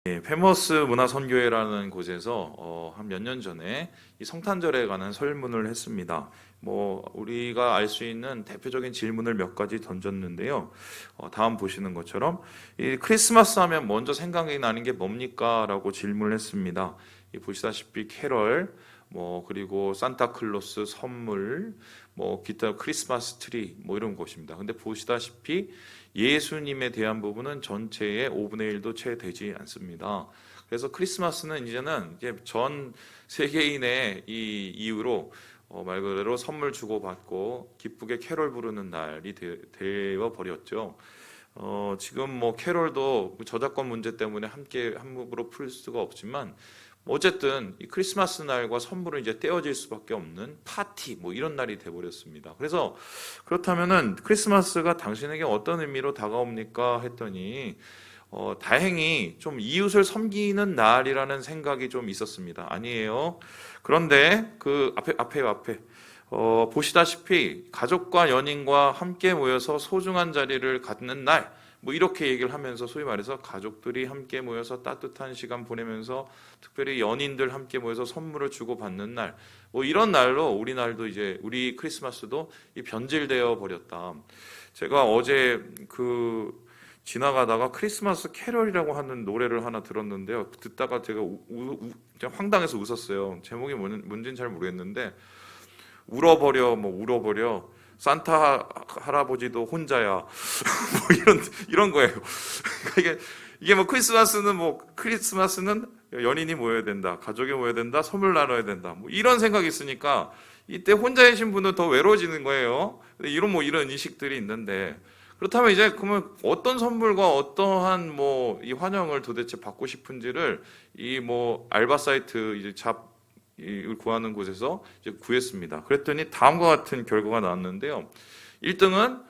페머스 문화선교회라는 곳에서 한 몇 년 전에 이 성탄절에 관한 설문을 했습니다. 우리가 알 수 있는 대표적인 질문을 몇 가지 던졌는데요. 다음 보시는 것처럼 이 크리스마스 하면 먼저 생각이 나는 게 뭡니까? 라고 질문을 했습니다. 보시다시피 캐럴, 그리고 산타클로스 선물, 기타 크리스마스 트리 이런 것입니다. 근데 보시다시피 예수님에 대한 부분은 전체의 5분의 1도 채 되지 않습니다. 그래서 크리스마스는 이제는 전 세계인의 이 이유로 말 그대로 선물 주고받고 기쁘게 캐롤 부르는 날이 되어 버렸죠. 지금 캐롤도 저작권 문제 때문에 함께 한목으로 풀 수가 없지만 어쨌든 이 크리스마스 날과 선물은 이제 떼어질 수밖에 없는 파티 이런 날이 돼버렸습니다. 그래서 그렇다면은 크리스마스가 당신에게 어떤 의미로 다가옵니까 했더니 다행히 좀 이웃을 섬기는 날이라는 생각이 좀 있었습니다. 아니에요. 그런데 그 앞에 보시다시피 가족과 연인과 함께 모여서 소중한 자리를 갖는 날, 이렇게 얘기를 하면서 소위 말해서 가족들이 함께 모여서 따뜻한 시간 보내면서 특별히 연인들 함께 모여서 선물을 주고받는 날, 이런 날로 우리 크리스마스도 변질되어 버렸다. 제가 어제 지나가다가 크리스마스 캐럴이라고 하는 노래를 하나 들었는데요. 듣다가 제가 황당해서 웃었어요. 제목이 뭔지는 잘 모르겠는데 울어버려 산타 할아버지도 혼자야 이런 거예요. 이게 크리스마스는 연인이 모여야 된다, 가족이 모여야 된다, 선물 나눠야 된다, 이런 생각이 있으니까 이때 혼자이신 분은 더 외로워지는 거예요. 이런 인식들이 있는데, 그렇다면 이제 그러면 어떤 선물과 어떠한 이 환영을 도대체 받고 싶은지를 알바 사이트 이걸 구하는 곳에서 이제 구했습니다. 그랬더니 다음과 같은 결과가 나왔는데요. 1등은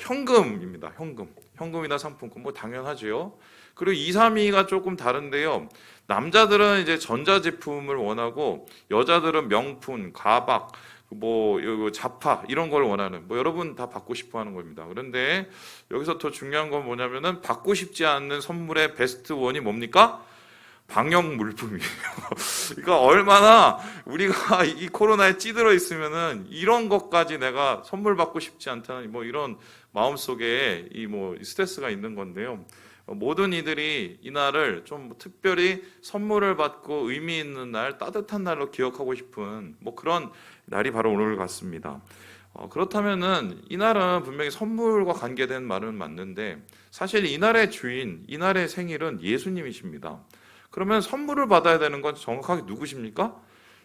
현금입니다. 현금이나 상품권 당연하죠. 그리고 2, 3위가 조금 다른데요. 남자들은 이제 전자제품을 원하고 여자들은 명품, 가방, 자파 이런 걸 원하는 여러분 다 받고 싶어 하는 겁니다. 그런데 여기서 더 중요한 건 뭐냐면은 받고 싶지 않는 선물의 베스트 원이 뭡니까? 방역 물품이에요. 그러니까 얼마나 우리가 이 코로나에 찌들어 있으면은 이런 것까지 내가 선물 받고 싶지 않다는 이런 마음속에 스트레스가 있는 건데요. 모든 이들이 이 날을 좀 특별히 선물을 받고 의미 있는 날, 따뜻한 날로 기억하고 싶은 그런 날이 바로 오늘 같습니다. 그렇다면은 이 날은 분명히 선물과 관계된 말은 맞는데 사실 이 날의 주인, 이 날의 생일은 예수님이십니다. 그러면 선물을 받아야 되는 건 정확하게 누구십니까?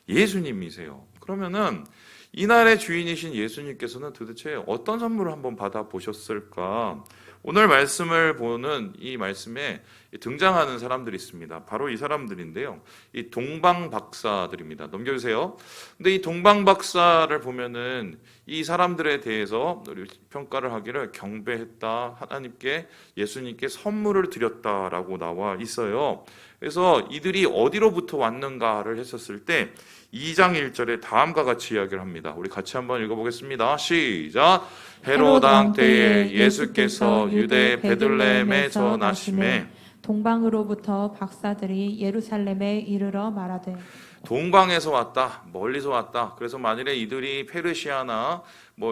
예수님이세요. 그러면은 이날의 주인이신 예수님께서는 도대체 어떤 선물을 한번 받아보셨을까? 오늘 말씀을 보는 이 말씀에 등장하는 사람들이 있습니다. 바로 이 사람들인데요. 이 동방박사들입니다. 넘겨주세요. 근데 이 동방박사를 보면은 이 사람들에 대해서 평가를 하기를 경배했다, 하나님께 예수님께 선물을 드렸다라고 나와 있어요. 그래서 이들이 어디로부터 왔는가를 했었을 때 2장 1절에 다음과 같이 이야기를 합니다. 우리 같이 한번 읽어보겠습니다. 시작. 헤롯 왕 때에 예수께서 유대 베들레헴에서 나심에 동방으로부터 박사들이 예루살렘에 이르러 말하되 동방에서 왔다, 멀리서 왔다. 그래서 만일에 이들이 페르시아나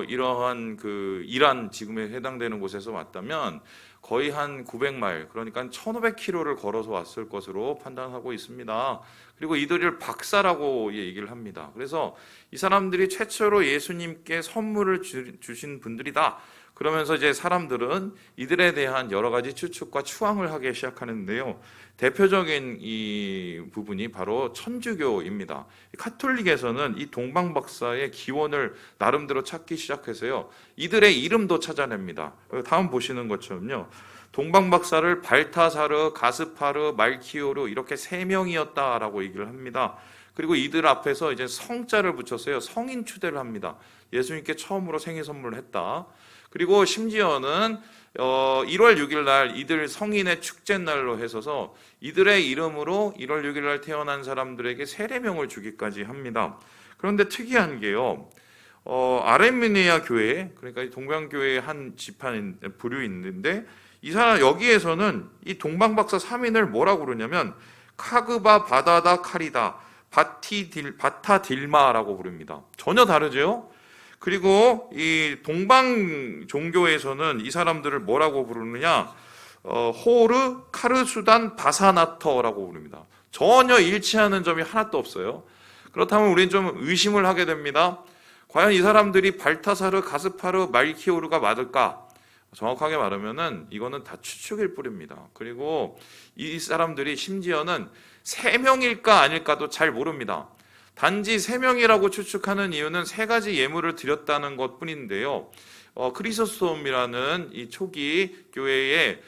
이러한 이란 지금에 해당되는 곳에서 왔다면 거의 한 900마일, 그러니까 1500km를 걸어서 왔을 것으로 판단하고 있습니다. 그리고 이들을 박사라고 얘기를 합니다. 그래서 이 사람들이 최초로 예수님께 선물을 주신 분들이다. 그러면서 이제 사람들은 이들에 대한 여러 가지 추측과 추앙을 하기 시작하는데요. 대표적인 이 부분이 바로 천주교입니다. 카톨릭에서는 이 동방박사의 기원을 나름대로 찾기 시작해서요. 이들의 이름도 찾아냅니다. 다음 보시는 것처럼요. 동방박사를 발타사르, 가스파르, 말키오르 이렇게 3명이었다라고 얘기를 합니다. 그리고 이들 앞에서 이제 성자를 붙여서요. 성인 추대를 합니다. 예수님께 처음으로 생일 선물을 했다. 그리고 심지어는 1월 6일 날 이들 성인의 축제날로 해서서 이들의 이름으로 1월 6일 날 태어난 사람들에게 세례명을 주기까지 합니다. 그런데 특이한 게요. 아르메니아 교회, 그러니까 동방교회의 한 지파 부류 있는데 이 사람 여기에서는 이 동방박사 3인을 뭐라고 그러냐면 카그바 바다다 카리다 바타 딜마라고 부릅니다. 전혀 다르죠. 그리고 이 동방 종교에서는 이 사람들을 뭐라고 부르느냐, 호르 카르수단 바사나터라고 부릅니다. 전혀 일치하는 점이 하나도 없어요. 그렇다면 우리는 좀 의심을 하게 됩니다. 과연 이 사람들이 발타사르, 가스파르, 말키오르가 맞을까? 정확하게 말하면은 이거는 다 추측일 뿐입니다. 그리고 이 사람들이 심지어는 3명일까 아닐까도 잘 모릅니다. 단지 3명이라고 추측하는 이유는 3가지 예물을 드렸다는 것 뿐인데요. 크리소스톰이라는 이 초기 교회의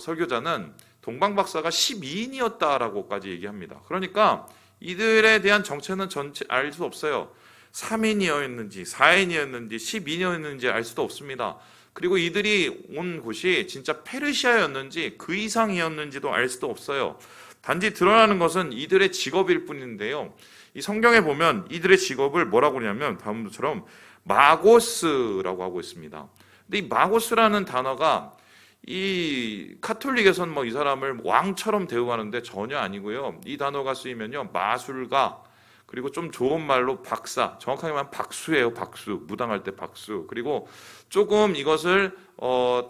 설교자는 동방박사가 12인이었다라고까지 얘기합니다. 그러니까 이들에 대한 정체는 전체 알 수 없어요. 3인이었는지 4인이었는지 12인이었는지 알 수도 없습니다. 그리고 이들이 온 곳이 진짜 페르시아였는지 그 이상이었는지도 알 수도 없어요. 단지 드러나는 것은 이들의 직업일 뿐인데요. 이 성경에 보면 이들의 직업을 뭐라고 그러냐면 다음처럼 마고스라고 하고 있습니다. 근데 이 마고스라는 단어가 이 카톨릭에서는 뭐 이 사람을 왕처럼 대우하는데 전혀 아니고요. 이 단어가 쓰이면요, 마술가, 그리고 좀 좋은 말로 박사, 정확하게 말하면 박수예요. 박수, 무당할 때 박수. 그리고 조금 이것을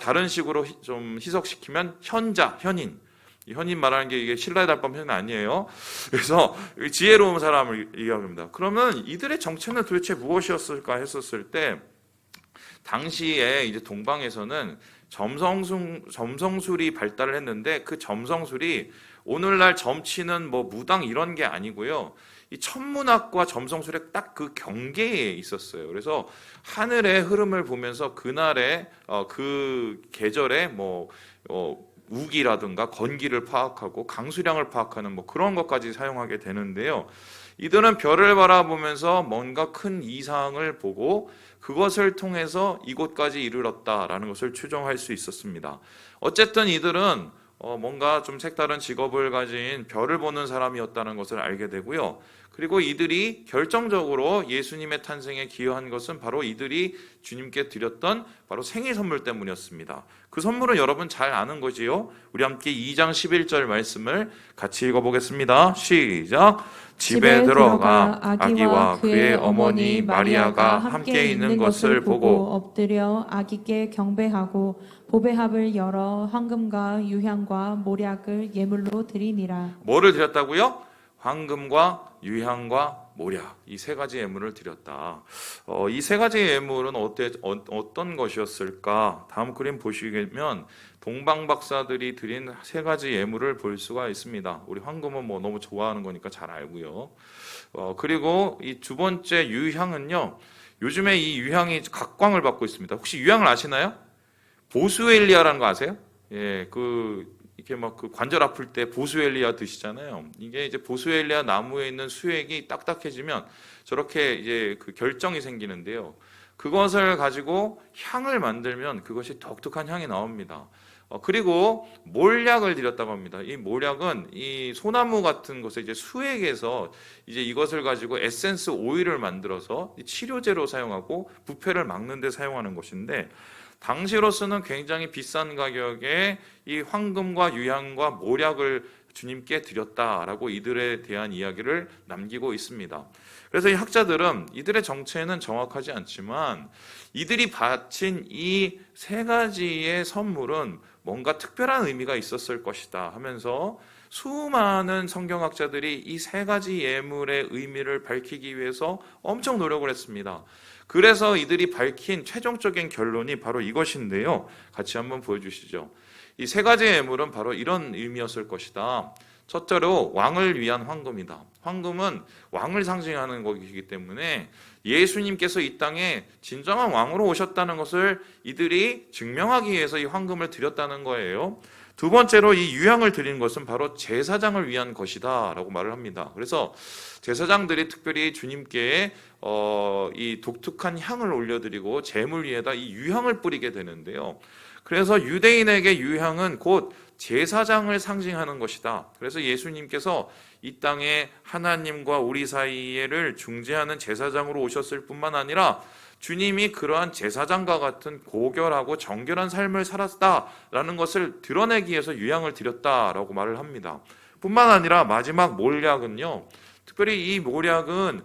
다른 식으로 좀 희석시키면 현자, 현인. 이 현인 말하는 게 이게 신라의 달밤 현인 아니에요. 그래서 지혜로운 사람을 얘기합니다. 그러면 이들의 정체는 도대체 무엇이었을까 했었을 때, 당시에 이제 동방에서는 점성술이 발달을 했는데, 그 점성술이 오늘날 점치는 뭐 무당 이런 게 아니고요. 이 천문학과 점성술의 딱 그 경계에 있었어요. 그래서 하늘의 흐름을 보면서 그날의 그 계절의 우기라든가 건기를 파악하고 강수량을 파악하는 뭐 그런 것까지 사용하게 되는데요. 이들은 별을 바라보면서 뭔가 큰 이상을 보고 그것을 통해서 이곳까지 이르렀다라는 것을 추정할 수 있었습니다. 어쨌든 이들은 뭔가 좀 색다른 직업을 가진 별을 보는 사람이었다는 것을 알게 되고요. 그리고 이들이 결정적으로 예수님의 탄생에 기여한 것은 바로 이들이 주님께 드렸던 바로 생일 선물 때문이었습니다. 그 선물은 여러분 잘 아는 거지요. 우리 함께 2장 11절 말씀을 같이 읽어보겠습니다. 시작. 집에 들어가 아기와 그의 어머니 마리아가 함께 있는 것을 보고 엎드려 아기께 경배하고 보배합을 열어 황금과 유향과 모략을 예물로 드리니라. 뭐를 드렸다고요? 황금과 유향과 모략, 이 3가지 예물을 드렸다. 이 3가지 예물은 어떤 것이었을까? 다음 그림 보시면 동방박사들이 드린 3가지 예물을 볼 수가 있습니다. 우리 황금은 뭐 너무 좋아하는 거니까 잘 알고요. 그리고 이 2번째 유향은요, 요즘에 이 유향이 각광을 받고 있습니다. 혹시 유향을 아시나요? 보스웰리아라는 거 아세요? 예, 이렇게 막 그 관절 아플 때 보스웰리아 드시잖아요. 이게 이제 보스웰리아 나무에 있는 수액이 딱딱해지면 저렇게 이제 그 결정이 생기는데요. 그것을 가지고 향을 만들면 그것이 독특한 향이 나옵니다. 그리고 몰약을 드렸다고 합니다. 이 몰약은 이 소나무 같은 것에 이제 수액에서 이제 이것을 가지고 에센스 오일을 만들어서 치료제로 사용하고 부패를 막는 데 사용하는 것인데, 당시로서는 굉장히 비싼 가격에 이 황금과 유향과 모략을 주님께 드렸다라고 이들에 대한 이야기를 남기고 있습니다. 그래서 이 학자들은 이들의 정체는 정확하지 않지만 이들이 바친 이 3가지의 선물은 뭔가 특별한 의미가 있었을 것이다 하면서 수많은 성경학자들이 이 3가지 예물의 의미를 밝히기 위해서 엄청 노력을 했습니다. 그래서 이들이 밝힌 최종적인 결론이 바로 이것인데요. 같이 한번 보여주시죠. 이 3가지 예물은 바로 이런 의미였을 것이다. 첫째로 왕을 위한 황금이다. 황금은 왕을 상징하는 것이기 때문에 예수님께서 이 땅에 진정한 왕으로 오셨다는 것을 이들이 증명하기 위해서 이 황금을 드렸다는 거예요. 2번째로 이 유향을 드린 것은 바로 제사장을 위한 것이다 라고 말을 합니다. 그래서 제사장들이 특별히 주님께 이 독특한 향을 올려드리고 제물 위에다 이 유향을 뿌리게 되는데요. 그래서 유대인에게 유향은 곧 제사장을 상징하는 것이다. 그래서 예수님께서 이 땅에 하나님과 우리 사이를 중재하는 제사장으로 오셨을 뿐만 아니라 주님이 그러한 제사장과 같은 고결하고 정결한 삶을 살았다라는 것을 드러내기 위해서 유향을 드렸다라고 말을 합니다. 뿐만 아니라 마지막 몰약은요, 특별히 이 몰약은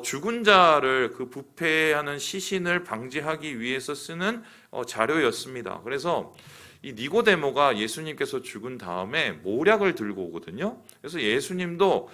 죽은 자를 그 부패하는 시신을 방지하기 위해서 쓰는 자료였습니다. 그래서 이 니고데모가 예수님께서 죽은 다음에 몰약을 들고 오거든요. 그래서 예수님도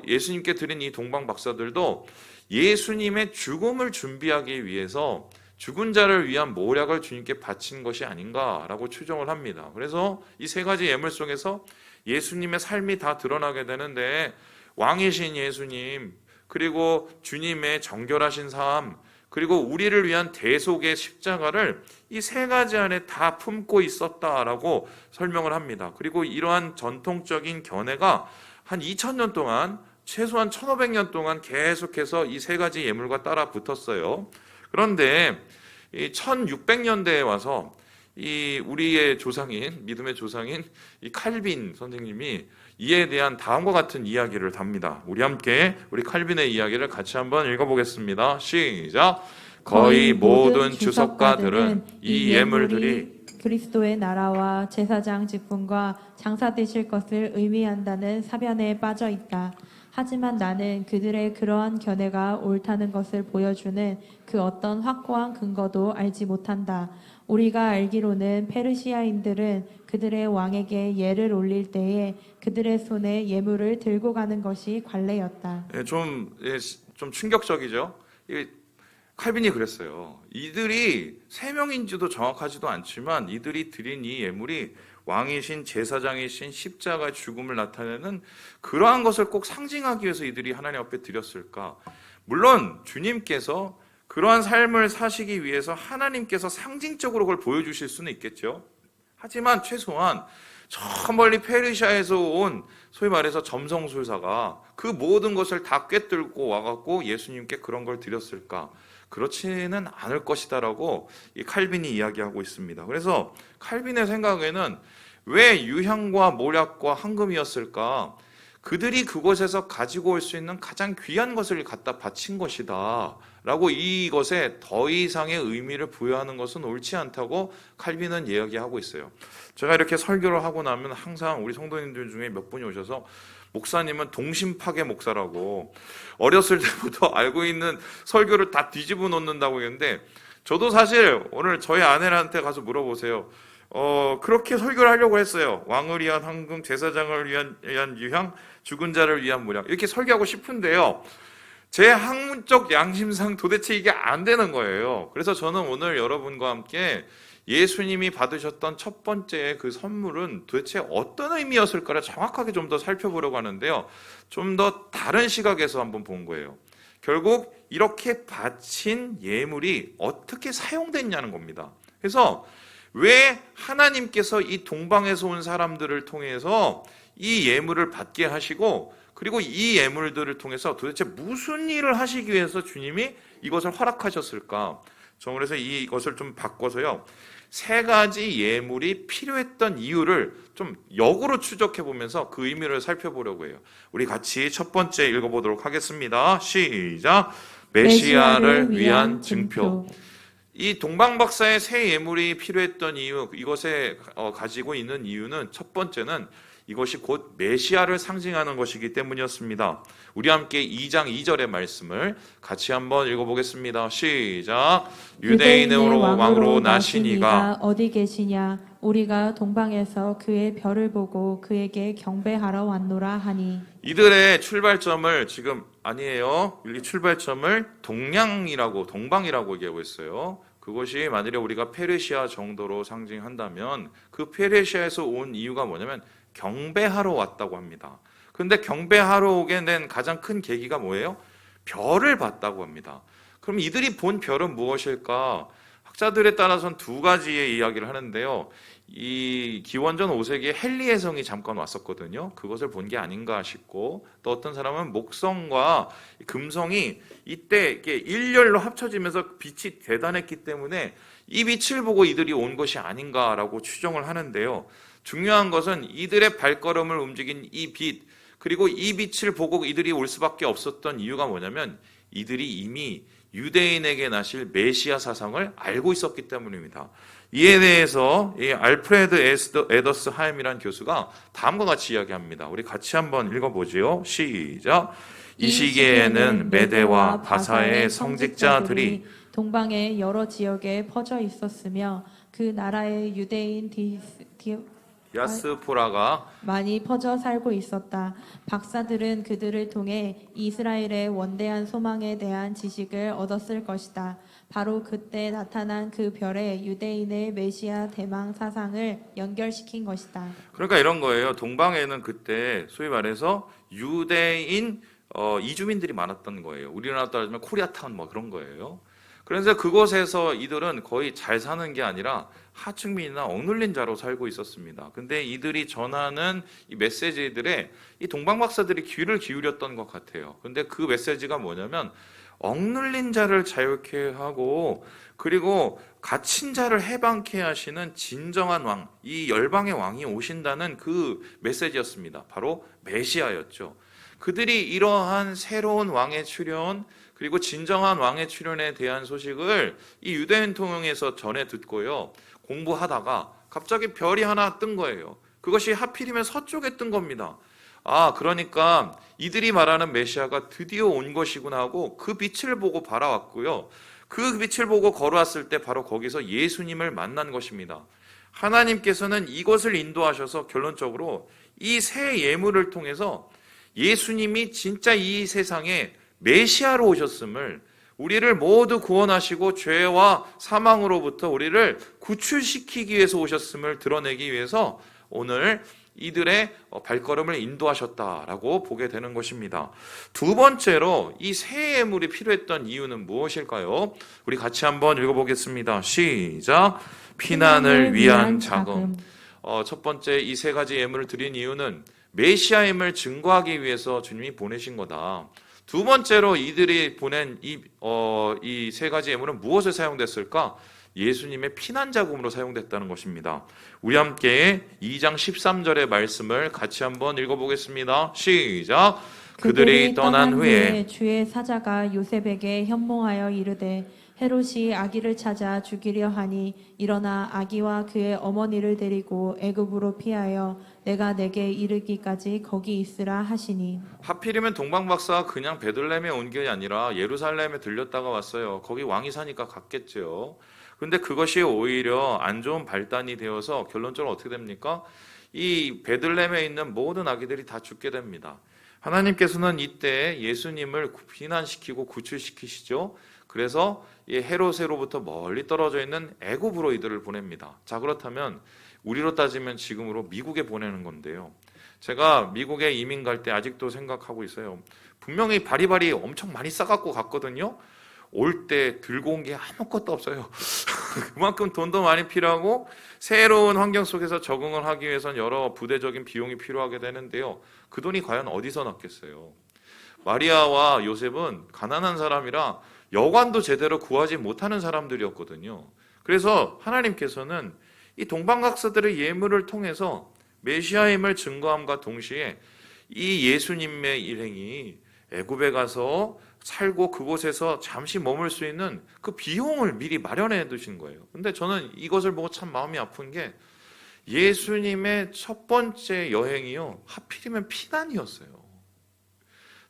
예수님께 드린 이 동방 박사들도 예수님의 죽음을 준비하기 위해서 죽은 자를 위한 몰약을 주님께 바친 것이 아닌가라고 추정을 합니다. 그래서 이 세 가지 예물 속에서 예수님의 삶이 다 드러나게 되는데, 왕이신 예수님, 그리고 주님의 정결하신 삶, 그리고 우리를 위한 대속의 십자가를 이 세 가지 안에 다 품고 있었다라고 설명을 합니다. 그리고 이러한 전통적인 견해가 한 2000년 동안, 최소한 1500년 동안 계속해서 이 세 가지 예물과 따라 붙었어요. 그런데 이 1600년대에 와서 이 우리의 조상인, 믿음의 조상인 이 칼빈 선생님이 이에 대한 다음과 같은 이야기를 답니다. 우리 함께 우리 칼빈의 이야기를 같이 한번 읽어보겠습니다. 시작. 거의 모든 주석가들은 이 예물들이 그리스도의 나라와 제사장 직분과 장사 되실 것을 의미한다는 사변에 빠져 있다. 하지만 나는 그들의 그러한 견해가 옳다는 것을 보여주는 그 어떤 확고한 근거도 알지 못한다. 우리가 알기로는 페르시아인들은 그들의 왕에게 예를 올릴 때에 그들의 손에 예물을 들고 가는 것이 관례였다. 좀 충격적이죠. 칼빈이 그랬어요. 이들이 세 명인지도 정확하지도 않지만 이들이 드린 이 예물이 왕이신 제사장이신 십자가의 죽음을 나타내는 그러한 것을 꼭 상징하기 위해서 이들이 하나님 앞에 드렸을까? 물론 주님께서 그러한 삶을 사시기 위해서 하나님께서 상징적으로 그걸 보여주실 수는 있겠죠. 하지만 최소한 저 멀리 페르시아에서 온 소위 말해서 점성술사가 그 모든 것을 다 꿰뚫고 와갖고 예수님께 그런 걸 드렸을까? 그렇지는 않을 것이다라고 이 칼빈이 이야기하고 있습니다. 그래서 칼빈의 생각에는 왜 유향과 몰약과 황금이었을까? 그들이 그곳에서 가지고 올 수 있는 가장 귀한 것을 갖다 바친 것이다 라고 이것에 더 이상의 의미를 부여하는 것은 옳지 않다고 칼빈은 이야기하고 있어요. 제가 이렇게 설교를 하고 나면 항상 우리 성도님들 중에 몇 분이 오셔서 목사님은 동심파괴 목사라고 어렸을 때부터 알고 있는 설교를 다 뒤집어 놓는다고 했는데, 저도 사실 오늘 저희 아내한테 가서 물어보세요. 그렇게 설교를 하려고 했어요. 왕을 위한 황금, 제사장을 위한 유향, 죽은 자를 위한 몰약, 이렇게 설교하고 싶은데요, 제 학문적 양심상 도대체 이게 안 되는 거예요. 그래서 저는 오늘 여러분과 함께 예수님이 받으셨던 첫 번째 그 선물은 도대체 어떤 의미였을까를 정확하게 좀 더 살펴보려고 하는데요, 좀 더 다른 시각에서 한번 본 거예요. 결국 이렇게 바친 예물이 어떻게 사용됐냐는 겁니다. 그래서 왜 하나님께서 이 동방에서 온 사람들을 통해서 이 예물을 받게 하시고, 그리고 이 예물들을 통해서 도대체 무슨 일을 하시기 위해서 주님이 이것을 허락하셨을까? 저는 그래서 이것을 좀 바꿔서요, 세 가지 예물이 필요했던 이유를 좀 역으로 추적해 보면서 그 의미를 살펴보려고 해요. 우리 같이 첫 번째 읽어보도록 하겠습니다. 시작. 메시아를 위한 증표. 이 동방박사의 새 예물이 필요했던 이유, 이것에 가지고 있는 이유는 첫 번째는 이것이 곧 메시아를 상징하는 것이기 때문이었습니다. 우리 함께 2장 2절의 말씀을 같이 한번 읽어보겠습니다. 시작. 유대인의 왕으로 나신 이가 어디 계시냐? 우리가 동방에서 그의 별을 보고 그에게 경배하러 왔노라 하니. 이들의 출발점을 지금 아니에요. 이 출발점을 동방이라고 얘기하고 있어요. 그것이 만일에 우리가 페르시아 정도로 상징한다면 그 페르시아에서 온 이유가 뭐냐면 경배하러 왔다고 합니다. 그런데 경배하러 오게 된 가장 큰 계기가 뭐예요? 별을 봤다고 합니다. 그럼 이들이 본 별은 무엇일까? 학자들에 따라서는 두 가지의 이야기를 하는데요. 이 기원전 5세기에 헨리의 성이 잠깐 왔었거든요. 그것을 본 게 아닌가 싶고, 또 어떤 사람은 목성과 금성이 이때 이렇게 일렬로 합쳐지면서 빛이 대단했기 때문에 이 빛을 보고 이들이 온 것이 아닌가라고 추정을 하는데요. 중요한 것은 이들의 발걸음을 움직인 이 빛, 그리고 이 빛을 보고 이들이 올 수밖에 없었던 이유가 뭐냐면 이들이 이미 유대인에게 나실 메시아 사상을 알고 있었기 때문입니다. 이에 대해서 이 알프레드 에더스 하임이라는 교수가 다음과 같이 이야기합니다. 우리 같이 한번 읽어보지요. 시작. 이 시기에는 메대와 바사의 성직자들이 동방의 여러 지역에 퍼져 있었으며 그 나라의 유대인 야스포라가 많이 퍼져 살고 있었다. 박사들은 그들을 통해 이스라엘의 원대한 소망에 대한 지식을 얻었을 것이다. 바로 그때 나타난 그 별에 유대인의 메시아 대망 사상을 연결시킨 것이다. 그러니까 이런 거예요. 동방에는 그때 소위 말해서 유대인 이주민들이 많았던 거예요. 우리나라 따지면 코리아타운 뭐 그런 거예요. 그래서 그곳에서 이들은 거의 잘 사는 게 아니라 하층민이나 억눌린 자로 살고 있었습니다. 근데 이들이 전하는 이 메시지들에 이 동방 박사들이 귀를 기울였던 것 같아요. 근데 그 메시지가 뭐냐면 억눌린 자를 자유케 하고 그리고 갇힌 자를 해방케 하시는 진정한 왕, 이 열방의 왕이 오신다는 그 메시지였습니다. 바로 메시아였죠. 그들이 이러한 새로운 왕의 출현 그리고 진정한 왕의 출현에 대한 소식을 이 유대인 통영에서 전해 듣고요. 공부하다가 갑자기 별이 하나 뜬 거예요. 그것이 하필이면 서쪽에 뜬 겁니다. 아, 그러니까 이들이 말하는 메시아가 드디어 온 것이구나 하고 그 빛을 보고 바라왔고요. 그 빛을 보고 걸어왔을 때 바로 거기서 예수님을 만난 것입니다. 하나님께서는 이것을 인도하셔서 결론적으로 이 새 예물을 통해서 예수님이 진짜 이 세상에 메시아로 오셨음을 우리를 모두 구원하시고 죄와 사망으로부터 우리를 구출시키기 위해서 오셨음을 드러내기 위해서 오늘 이들의 발걸음을 인도하셨다라고 보게 되는 것입니다. 두 번째로 이 새 예물이 필요했던 이유는 무엇일까요? 우리 같이 한번 읽어보겠습니다. 시작. 피난을 위한 자금. 첫 번째 이 세 가지 예물을 드린 이유는 메시아임을 증거하기 위해서 주님이 보내신 거다. 두 번째로 이들이 보낸 이 세 가지 예물은 무엇에 사용됐을까? 예수님의 피난 자금으로 사용됐다는 것입니다. 우리 함께 2장 13절의 말씀을 같이 한번 읽어보겠습니다. 시작. 그들이 떠난 후에 주의 사자가 요셉에게 현몽하여 이르되 헤롯이 아기를 찾아 죽이려 하니 일어나 아기와 그의 어머니를 데리고 애굽으로 피하여 내가 내게 이르기까지 거기 있으라 하시니. 하필이면 동방박사가 그냥 베들레헴에 온 게 아니라 예루살렘에 들렸다가 왔어요. 거기 왕이 사니까 갔겠죠. 근데 그것이 오히려 안 좋은 발단이 되어서 결론적으로 어떻게 됩니까? 이 베들레헴에 있는 모든 아기들이 다 죽게 됩니다. 하나님께서는 이때 예수님을 피난시키고 구출시키시죠. 그래서 이 헤롯으로부터 멀리 떨어져 있는 애굽으로 이들을 보냅니다. 자, 그렇다면 우리로 따지면 지금으로 미국에 보내는 건데요. 제가 미국에 이민 갈 때 아직도 생각하고 있어요. 분명히 바리바리 엄청 많이 싸갖고 갔거든요. 올 때 들고 온 게 아무것도 없어요. 그만큼 돈도 많이 필요하고 새로운 환경 속에서 적응을 하기 위해서는 여러 부대적인 비용이 필요하게 되는데요. 그 돈이 과연 어디서 났겠어요? 마리아와 요셉은 가난한 사람이라 여관도 제대로 구하지 못하는 사람들이었거든요. 그래서 하나님께서는 이 동방박사들의 예물을 통해서 메시아임을 증거함과 동시에 이 예수님의 일행이 애굽에 가서 살고 그곳에서 잠시 머물 수 있는 그 비용을 미리 마련해 두신 거예요. 근데 저는 이것을 보고 참 마음이 아픈 게 예수님의 첫 번째 여행이요, 하필이면 피난이었어요.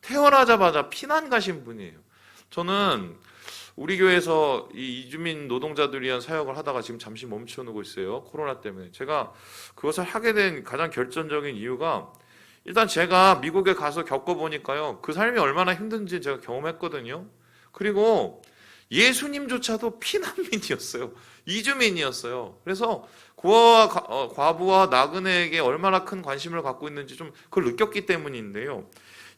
태어나자마자 피난 가신 분이에요. 저는 우리 교회에서 이 이주민 노동자들 위한 사역을 하다가 지금 잠시 멈춰놓고 있어요. 코로나 때문에. 제가 그것을 하게 된 가장 결정적인 이유가 일단 제가 미국에 가서 겪어보니까요, 그 삶이 얼마나 힘든지 제가 경험했거든요. 그리고 예수님조차도 피난민이었어요. 이주민이었어요. 그래서 과부와 나그네에게 얼마나 큰 관심을 갖고 있는지 좀 그걸 느꼈기 때문인데요.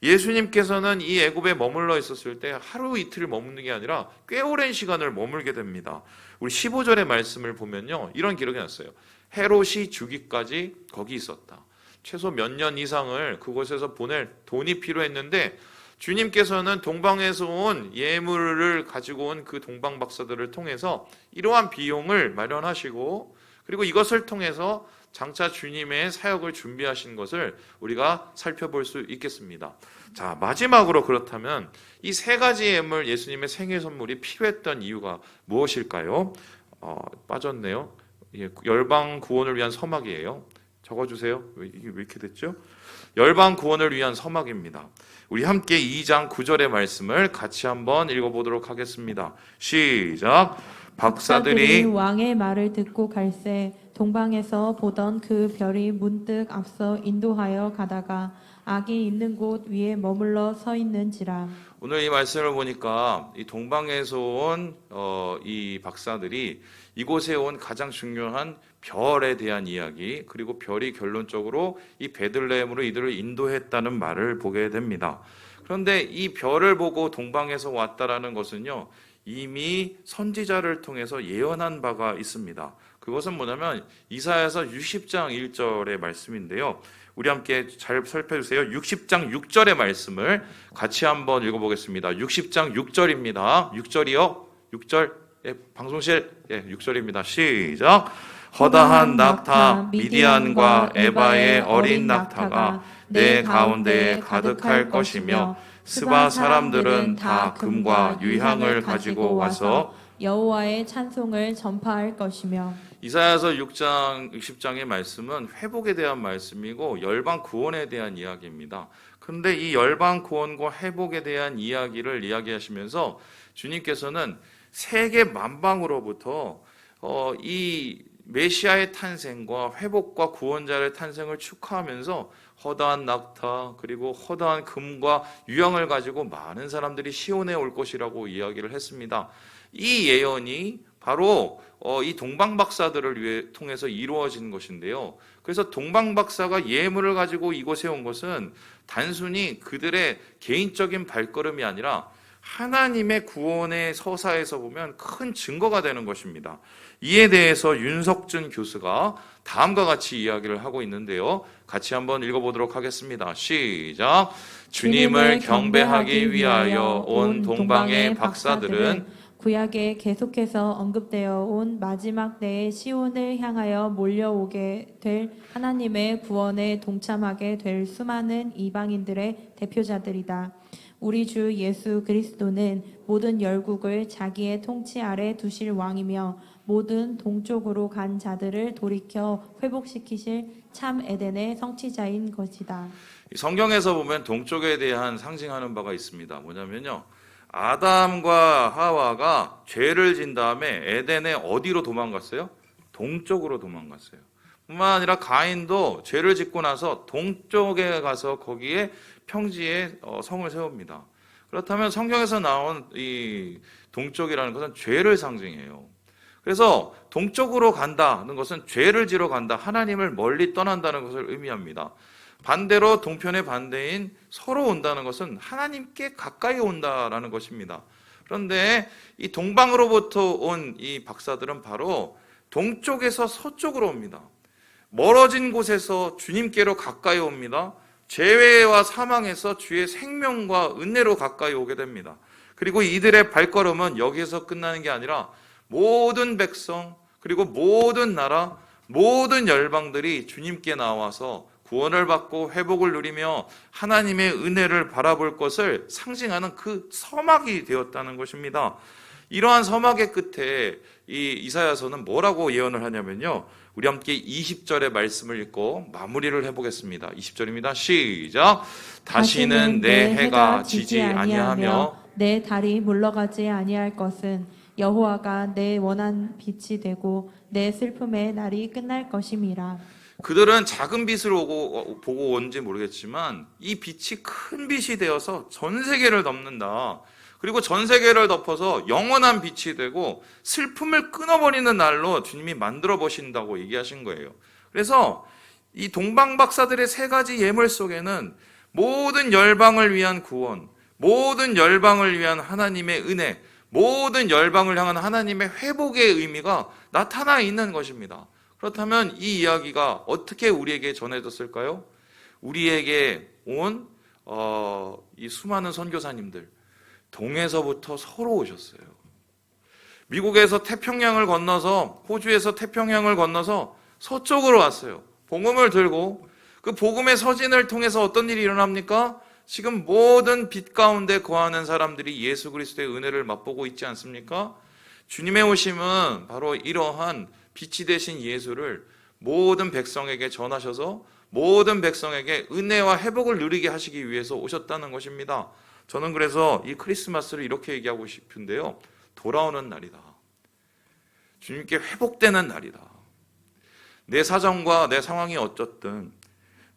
예수님께서는 이 애굽에 머물러 있었을 때 하루 이틀 머무는 게 아니라 꽤 오랜 시간을 머물게 됩니다. 우리 15절의 말씀을 보면요, 이런 기록이 났어요. 헤롯이 주기까지 거기 있었다. 최소 몇 년 이상을 그곳에서 보낼 돈이 필요했는데 주님께서는 동방에서 온 예물을 가지고 온 그 동방 박사들을 통해서 이러한 비용을 마련하시고 그리고 이것을 통해서 장차 주님의 사역을 준비하신 것을 우리가 살펴볼 수 있겠습니다. 자, 마지막으로 그렇다면 이 세 가지 예물, 예수님의 생일 선물이 필요했던 이유가 무엇일까요? 빠졌네요. 예, 열방 구원을 위한 서막이에요. 적어주세요. 이게 왜 이렇게 됐죠? 열방 구원을 위한 서막입니다. 우리 함께 2장 9절의 말씀을 같이 한번 읽어보도록 하겠습니다. 시작. 박사들이 왕의 말을 듣고 갈새 동방에서 보던 그 별이 문득 앞서 인도하여 가다가 악이 있는 곳 위에 머물러 서 있는지라. 오늘 이 말씀을 보니까 이 동방에서 온 이 박사들이 이곳에 온 가장 중요한 별에 대한 이야기, 그리고 별이 결론적으로 이 베들레헴으로 이들을 인도했다는 말을 보게 됩니다. 그런데 이 별을 보고 동방에서 왔다라는 것은요, 이미 선지자를 통해서 예언한 바가 있습니다. 그것은 뭐냐면 이사야서 60장 1절의 말씀인데요. 우리 함께 잘 살펴주세요. 60장 6절의 말씀을 같이 한번 읽어보겠습니다. 60장 6절입니다. 6절이요? 6절? 예, 방송실? 예, 6절입니다. 시작. 허다한 낙타 미디안과 에바의 어린 낙타가 내 가운데에 가득할 것이며 스바 사람들은 다 금과 유향을 가지고 와서 여호와의 찬송을 전파할 것이며. 이사야서 6장 60장의 말씀은 회복에 대한 말씀이고 열방 구원에 대한 이야기입니다. 그런데 이 열방 구원과 회복에 대한 이야기를 이야기하시면서 주님께서는 세계 만방으로부터 이 메시아의 탄생과 회복과 구원자의 탄생을 축하하면서 허다한 낙타 그리고 허다한 금과 유향을 가지고 많은 사람들이 시온에 올 것이라고 이야기를 했습니다. 이 예언이 바로 이 동방박사들을 통해서 이루어진 것인데요. 그래서 동방박사가 예물을 가지고 이곳에 온 것은 단순히 그들의 개인적인 발걸음이 아니라 하나님의 구원의 서사에서 보면 큰 증거가 되는 것입니다. 이에 대해서 윤석준 교수가 다음과 같이 이야기를 하고 있는데요. 같이 한번 읽어보도록 하겠습니다. 시작. 주님을 경배하기 위하여 온 동방의 박사들은 구약에 계속해서 언급되어 온 마지막 때의 시온을 향하여 몰려오게 될 하나님의 구원에 동참하게 될 수많은 이방인들의 대표자들이다. 우리 주 예수 그리스도는 모든 열국을 자기의 통치 아래 두실 왕이며 모든 동쪽으로 간 자들을 돌이켜 회복시키실 참 에덴의 성취자인 것이다. 성경에서 보면 동쪽에 대한 상징하는 바가 있습니다. 뭐냐면요, 아담과 하와가 죄를 진 다음에 에덴에 어디로 도망갔어요? 동쪽으로 도망갔어요. 뿐만 아니라 가인도 죄를 짓고 나서 동쪽에 가서 거기에 평지에 성을 세웁니다. 그렇다면 성경에서 나온 이 동쪽이라는 것은 죄를 상징해요. 그래서 동쪽으로 간다는 것은 죄를 지러 간다, 하나님을 멀리 떠난다는 것을 의미합니다. 반대로 동편의 반대인 서로 온다는 것은 하나님께 가까이 온다라는 것입니다. 그런데 이 동방으로부터 온 이 박사들은 바로 동쪽에서 서쪽으로 옵니다. 멀어진 곳에서 주님께로 가까이 옵니다. 죄와 사망에서 주의 생명과 은혜로 가까이 오게 됩니다. 그리고 이들의 발걸음은 여기에서 끝나는 게 아니라 모든 백성 그리고 모든 나라 모든 열방들이 주님께 나와서 구원을 받고 회복을 누리며 하나님의 은혜를 바라볼 것을 상징하는 그 서막이 되었다는 것입니다. 이러한 서막의 끝에 이 이사야서는 뭐라고 예언을 하냐면요, 우리 함께 20절의 말씀을 읽고 마무리를 해보겠습니다. 20절입니다. 시작. 다시는 내 해가 지지 아니하며 내 달이 물러가지 아니할 것은 여호와가 내 원한 빛이 되고 내 슬픔의 날이 끝날 것임이라. 그들은 작은 빛을 보고 온지 모르겠지만 이 빛이 큰 빛이 되어서 전 세계를 덮는다. 그리고 전 세계를 덮어서 영원한 빛이 되고 슬픔을 끊어버리는 날로 주님이 만들어 보신다고 얘기하신 거예요. 그래서 이 동방박사들의 세 가지 예물 속에는 모든 열방을 위한 구원, 모든 열방을 위한 하나님의 은혜, 모든 열방을 향한 하나님의 회복의 의미가 나타나 있는 것입니다. 그렇다면 이 이야기가 어떻게 우리에게 전해졌을까요? 우리에게 온 이 수많은 선교사님들, 동에서부터 서로 오셨어요. 미국에서 태평양을 건너서, 호주에서 태평양을 건너서 서쪽으로 왔어요. 복음을 들고 그 복음의 서진을 통해서 어떤 일이 일어납니까? 지금 모든 빛 가운데 거하는 사람들이 예수 그리스도의 은혜를 맛보고 있지 않습니까? 주님의 오심은 바로 이러한 빛이 되신 예수를 모든 백성에게 전하셔서 모든 백성에게 은혜와 회복을 누리게 하시기 위해서 오셨다는 것입니다. 저는 그래서 이 크리스마스를 이렇게 얘기하고 싶은데요. 돌아오는 날이다. 주님께 회복되는 날이다. 내 사정과 내 상황이 어쨌든,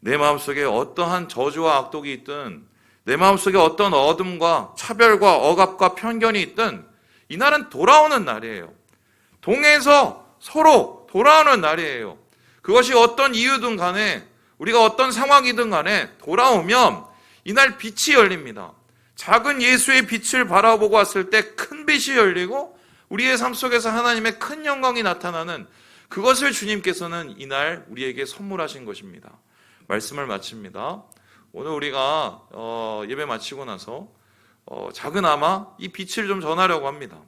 내 마음속에 어떠한 저주와 악독이 있든, 내 마음속에 어떤 어둠과 차별과 억압과 편견이 있든 이날은 돌아오는 날이에요. 동에서 서로 돌아오는 날이에요. 그것이 어떤 이유든 간에, 우리가 어떤 상황이든 간에 돌아오면 이날 빛이 열립니다. 작은 예수의 빛을 바라보고 왔을 때 큰 빛이 열리고 우리의 삶 속에서 하나님의 큰 영광이 나타나는, 그것을 주님께서는 이날 우리에게 선물하신 것입니다. 말씀을 마칩니다. 오늘 우리가 예배 마치고 나서 작은아마 이 빛을 좀 전하려고 합니다.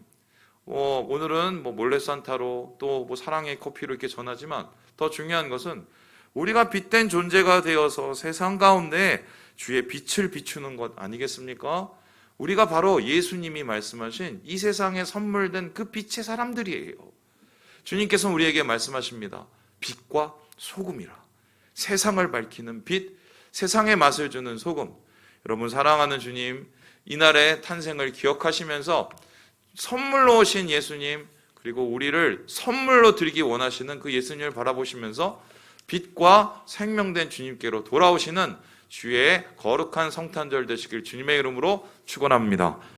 오늘은 몰래 산타로 또 사랑의 커피로 이렇게 전하지만 더 중요한 것은 우리가 빛된 존재가 되어서 세상 가운데 주의 빛을 비추는 것 아니겠습니까? 우리가 바로 예수님이 말씀하신 이 세상에 선물된 그 빛의 사람들이에요. 주님께서는 우리에게 말씀하십니다. 빛과 소금이라. 세상을 밝히는 빛, 세상의 맛을 주는 소금. 여러분 사랑하는 주님, 이날의 탄생을 기억하시면서 선물로 오신 예수님, 그리고 우리를 선물로 드리기 원하시는 그 예수님을 바라보시면서 빛과 생명된 주님께로 돌아오시는 주의 거룩한 성탄절 되시길 주님의 이름으로 축원합니다.